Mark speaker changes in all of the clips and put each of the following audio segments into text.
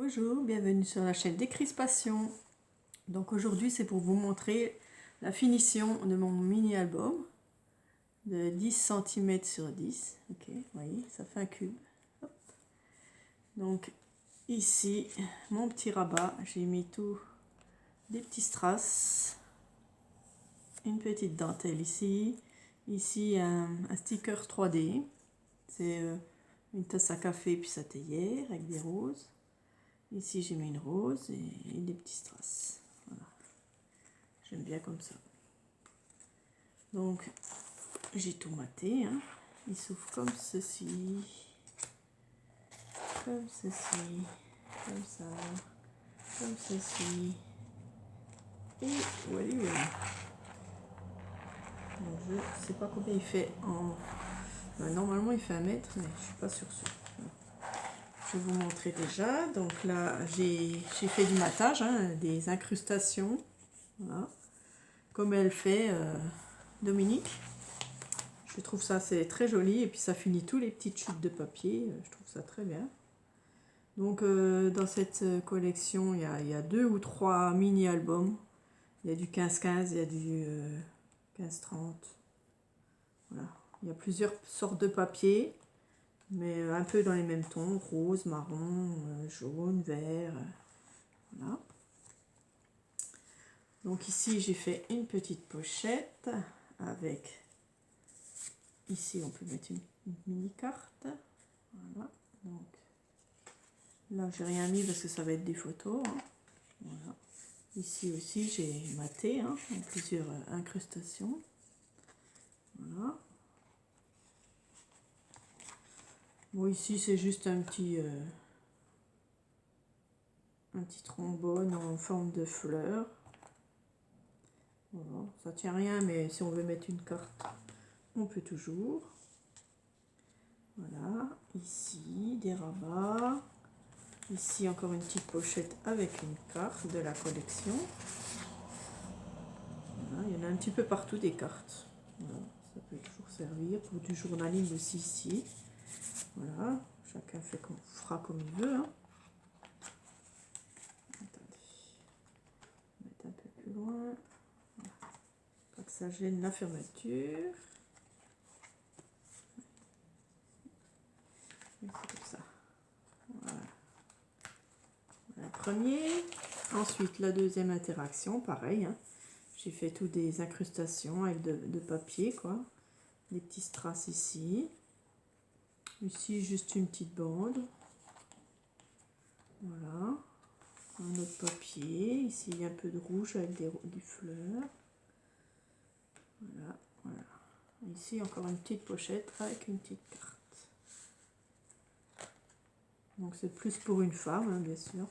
Speaker 1: Bonjour, bienvenue sur la chaîne Décrispation. Donc aujourd'hui c'est pour vous montrer la finition de mon mini album de 10 cm sur 10. Ok, vous voyez, ça fait un cube. Hop. Donc ici, mon petit rabat, j'ai mis tout des petits strass, une petite dentelle ici, ici un sticker 3D, c'est une tasse à café puis sa théière avec des roses. Ici, j'ai mis une rose et des petits strass. Voilà. J'aime bien comme ça. Donc, j'ai tout maté. Hein. Il s'ouvre comme ceci. Comme ceci. Comme ça. Comme ceci. Et voilà. Donc, je ne sais pas combien il fait en... normalement, il fait 1 mètre, mais je ne suis pas sûre. Je vais vous montrer déjà. Donc là, j'ai fait du matage, hein, des incrustations. Voilà. Comme elle fait Dominique. Je trouve ça c'est très joli et puis ça finit tous les petites chutes de papier. Je trouve ça très bien. Donc dans cette collection, il y a 2 ou 3 mini-albums. Il y a du 15-15, il y a du 15-30. Voilà. Il y a plusieurs sortes de papier, mais un peu dans les mêmes tons, rose, marron, jaune, vert. Voilà. Donc ici, j'ai fait une petite pochette avec... Ici, on peut mettre une mini carte. Voilà. Donc là, j'ai rien mis parce que ça va être des photos. Hein. Voilà. Ici aussi, j'ai maté hein, en plusieurs incrustations. Voilà. Bon, ici, c'est juste un petit trombone en forme de fleur. Voilà. Ça tient rien, mais si on veut mettre une carte, on peut toujours. Voilà. Ici, des rabats. Ici, encore une petite pochette avec une carte de la collection. Voilà, il y en a un petit peu partout des cartes. Voilà, ça peut toujours servir pour du journaling aussi ici. Voilà, chacun fera comme il veut. Hein. Attendez, je vais mettre un peu plus loin. Voilà. Pas que ça gêne la fermeture. C'est comme ça. Voilà. Le premier. Ensuite, la deuxième interaction, pareil. Hein. J'ai fait tout des incrustations avec de papier, quoi. Des petits strass ici. Ici, juste une petite bande. Voilà. Un autre papier. Ici, il y a un peu de rouge avec des fleurs. Voilà, voilà. Ici, encore une petite pochette avec une petite carte. Donc, c'est plus pour une femme, hein, bien sûr.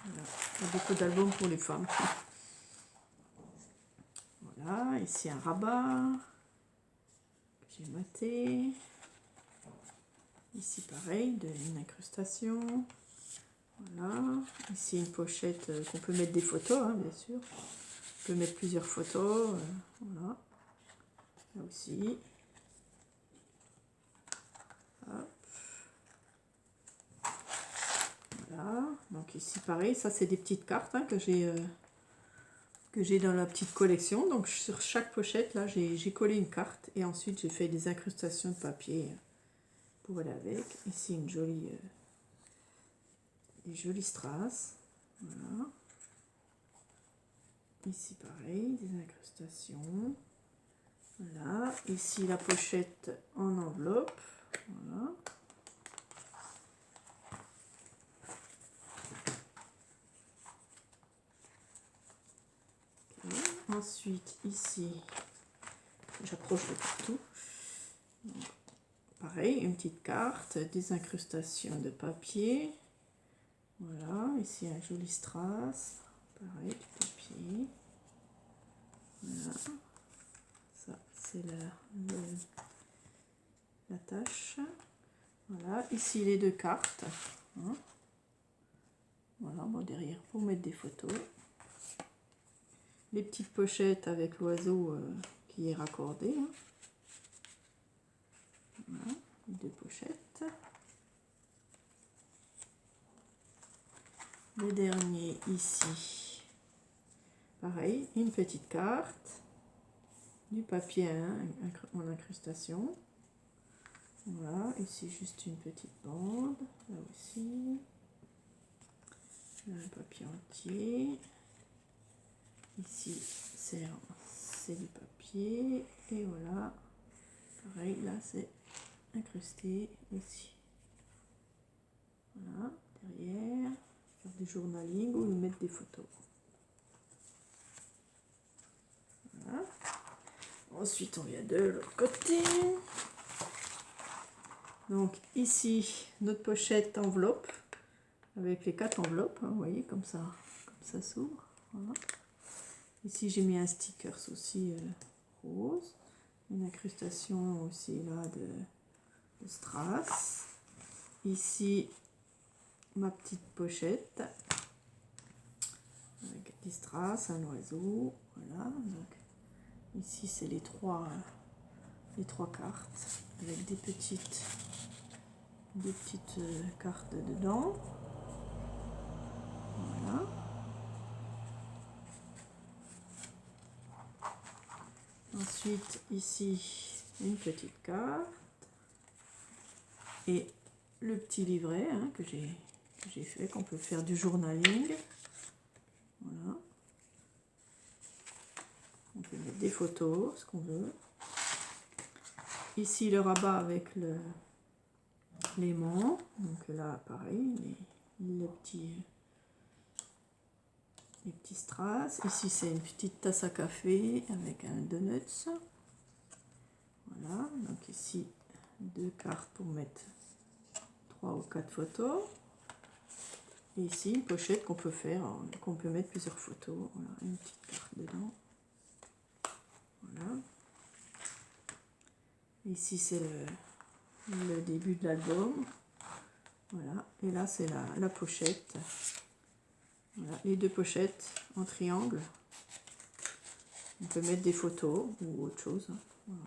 Speaker 1: Voilà. Il y a beaucoup d'albums pour les femmes. Voilà, ici un rabat que j'ai maté. Ici pareil, une incrustation. Voilà, ici une pochette qu'on peut mettre des photos, hein, bien sûr. On peut mettre plusieurs photos. Voilà, là aussi. Hop. Voilà, donc ici pareil, ça c'est des petites cartes hein, que j'ai dans la petite collection. Donc sur chaque pochette, là, j'ai collé une carte et ensuite j'ai fait des incrustations de papier pour aller avec. Ici une jolie, des jolies strass. Voilà. Ici pareil, des incrustations. Voilà. Ici la pochette en enveloppe. Voilà. Okay. Ensuite ici, j'approche de partout. Donc, pareil, une petite carte, des incrustations de papier. Voilà, ici un joli strass. Pareil, du papier. Voilà. Ça, c'est la tâche. Voilà, ici les 2 cartes. Hein. Voilà, bon, derrière pour mettre des photos. Les petites pochettes avec l'oiseau qui est raccordé. Hein. 2 pochettes. Le dernier ici, pareil, une petite carte, du papier en incrustation. Voilà, ici juste une petite bande, là aussi, là, un papier entier. Ici c'est du papier et voilà, pareil, là c'est incrusté aussi. Voilà, derrière, faire du journaling ou mettre des photos. Voilà. Ensuite on vient de l'autre côté. Donc ici notre pochette enveloppe avec les 4 enveloppes, hein, vous voyez comme ça s'ouvre. Voilà. Ici j'ai mis un sticker aussi rose, une incrustation aussi là de strass. Ici ma petite pochette avec des strass, un oiseau. Voilà. Donc ici c'est les trois cartes avec des petites cartes dedans. Voilà. Ensuite ici une petite carte et le petit livret hein, que j'ai fait, qu'on peut faire du journaling. Voilà. On peut mettre des photos, ce qu'on veut. Ici le rabat avec l'aimant. Donc là pareil, les petits strass. Ici c'est une petite tasse à café avec un donuts. Voilà, donc ici 2 cartes pour mettre 3 ou 4 photos. Et ici une pochette qu'on peut faire, qu'on peut mettre plusieurs photos. Voilà, une petite carte dedans. Voilà. Ici c'est le début de l'album. Voilà, et là c'est la pochette. Voilà, les 2 pochettes en triangle. On peut mettre des photos ou autre chose. Voilà.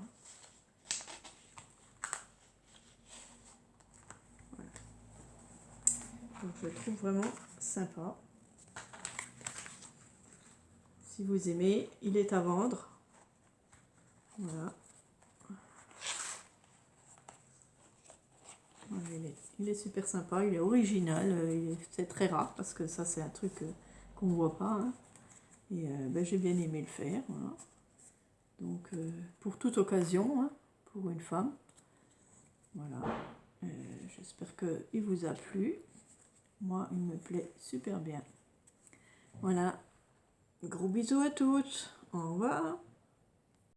Speaker 1: Voilà. Donc je le trouve vraiment sympa. Si vous aimez, il est à vendre. Voilà. Il est super sympa, il est original, c'est très rare parce que ça c'est un truc qu'on ne voit pas. Hein. Et j'ai bien aimé le faire. Voilà. Donc pour toute occasion, hein, pour une femme. Voilà. J'espère qu'il vous a plu. Moi, il me plaît super bien. Voilà. Gros bisous à toutes. Au revoir.